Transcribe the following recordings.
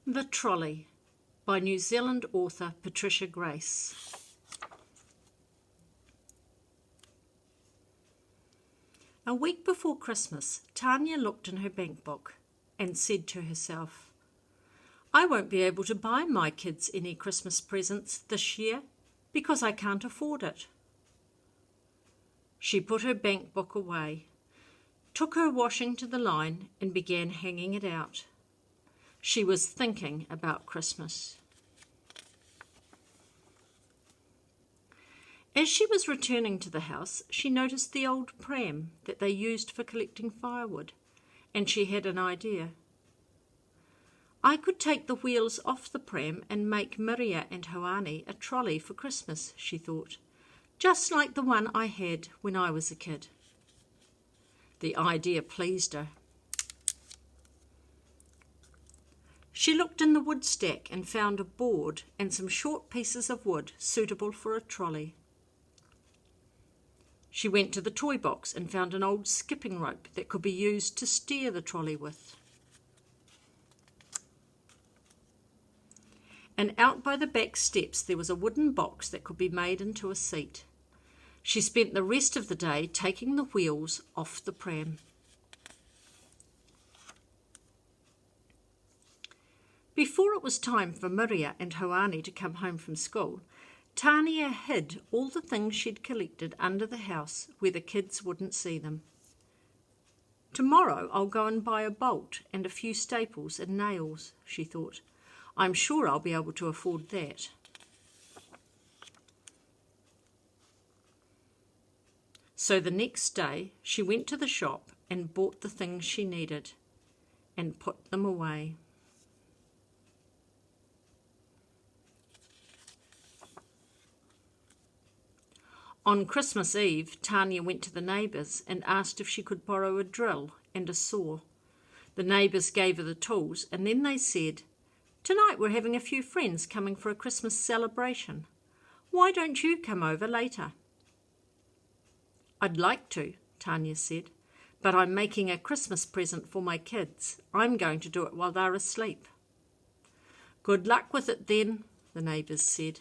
The Trolley by New Zealand author Patricia Grace. A week before Christmas, Tanya looked in her bank book and said to herself, "I won't be able to buy my kids any Christmas presents this year because I can't afford it." She put her bank book away, took her washing to the line and began hanging it out. She was thinking about Christmas. As she was returning to the house, she noticed the old pram that they used for collecting firewood, and she had an idea. "I could take the wheels off the pram and make Miria and Hoani a trolley for Christmas," she thought, "just like the one I had when I was a kid." The idea pleased her. She looked in the wood stack and found a board and some short pieces of wood suitable for a trolley. She went to the toy box and found an old skipping rope that could be used to steer the trolley with. And out by the back steps there was a wooden box that could be made into a seat. She spent the rest of the day taking the wheels off the pram. Before it was time for Miria and Hoani to come home from school, Tanya hid all the things she'd collected under the house where the kids wouldn't see them. "Tomorrow I'll go and buy a bolt and a few staples and nails," she thought. "I'm sure I'll be able to afford that." So the next day she went to the shop and bought the things she needed and put them away. On Christmas Eve, Tanya went to the neighbours and asked if she could borrow a drill and a saw. The neighbours gave her the tools, and then they said, "Tonight we're having a few friends coming for a Christmas celebration. Why don't you come over later?" "I'd like to," Tanya said, "but I'm making a Christmas present for my kids. I'm going to do it while they're asleep." "Good luck with it then," the neighbours said.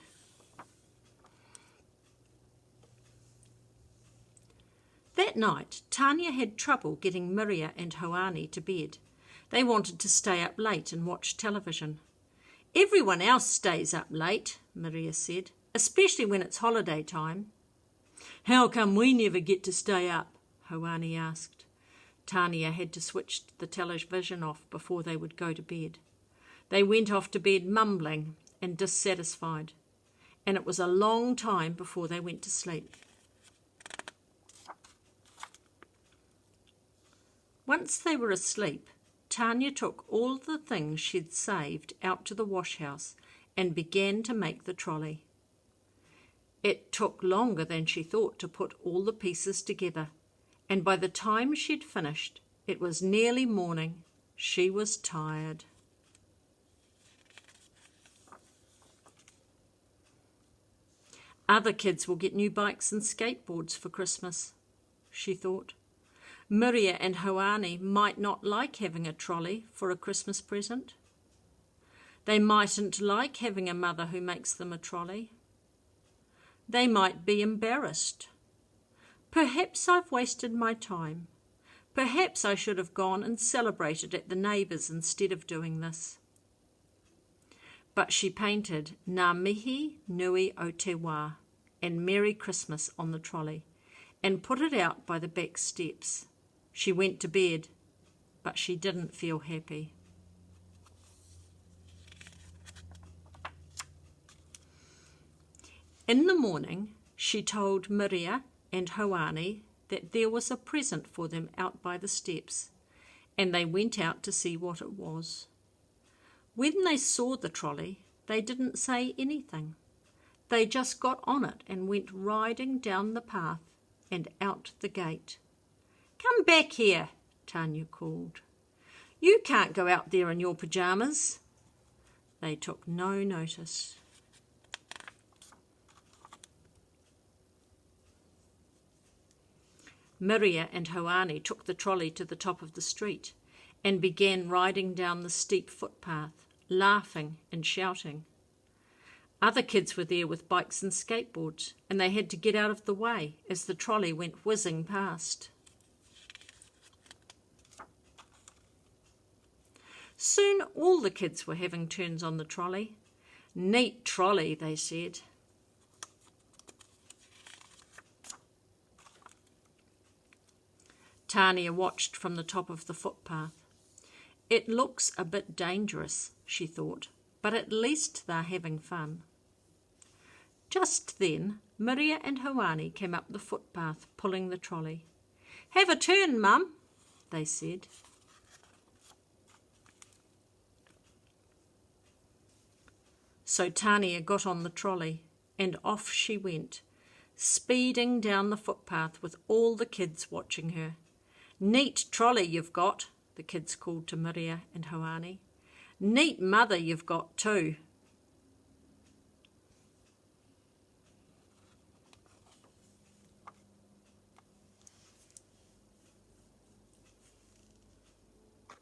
That night, Tanya had trouble getting Miria and Hoani to bed. They wanted to stay up late and watch television. "Everyone else stays up late," Miria said, "especially when it's holiday time." "How come we never get to stay up?" Hoani asked. Tanya had to switch the television off before they would go to bed. They went off to bed mumbling and dissatisfied, and it was a long time before they went to sleep. Once they were asleep, Tanya took all the things she'd saved out to the wash house and began to make the trolley. It took longer than she thought to put all the pieces together, and by the time she'd finished, it was nearly morning. She was tired. "Other kids will get new bikes and skateboards for Christmas," she thought. "Miria and Hoani might not like having a trolley for a Christmas present. They mightn't like having a mother who makes them a trolley. They might be embarrassed. Perhaps I've wasted my time. Perhaps I should have gone and celebrated at the neighbours instead of doing this." But she painted Ngā mihi nui o te wā and Merry Christmas on the trolley and put it out by the back steps. She went to bed, but she didn't feel happy. In the morning, she told Miria and Hoani that there was a present for them out by the steps, and they went out to see what it was. When they saw the trolley, they didn't say anything. They just got on it and went riding down the path and out the gate. "Come back here," Tanya called. "You can't go out there in your pyjamas." They took no notice. Miria and Hoani took the trolley to the top of the street and began riding down the steep footpath, laughing and shouting. Other kids were there with bikes and skateboards, and they had to get out of the way as the trolley went whizzing past. Soon all the kids were having turns on the trolley. "Neat trolley," they said. Tania watched from the top of the footpath. "It looks a bit dangerous," she thought, "but at least they're having fun." Just then, Maria and Hoani came up the footpath pulling the trolley. "Have a turn, Mum," they said. So Tania got on the trolley, and off she went, speeding down the footpath with all the kids watching her. "Neat trolley you've got," the kids called to Maria and Hoani. "Neat mother you've got too,"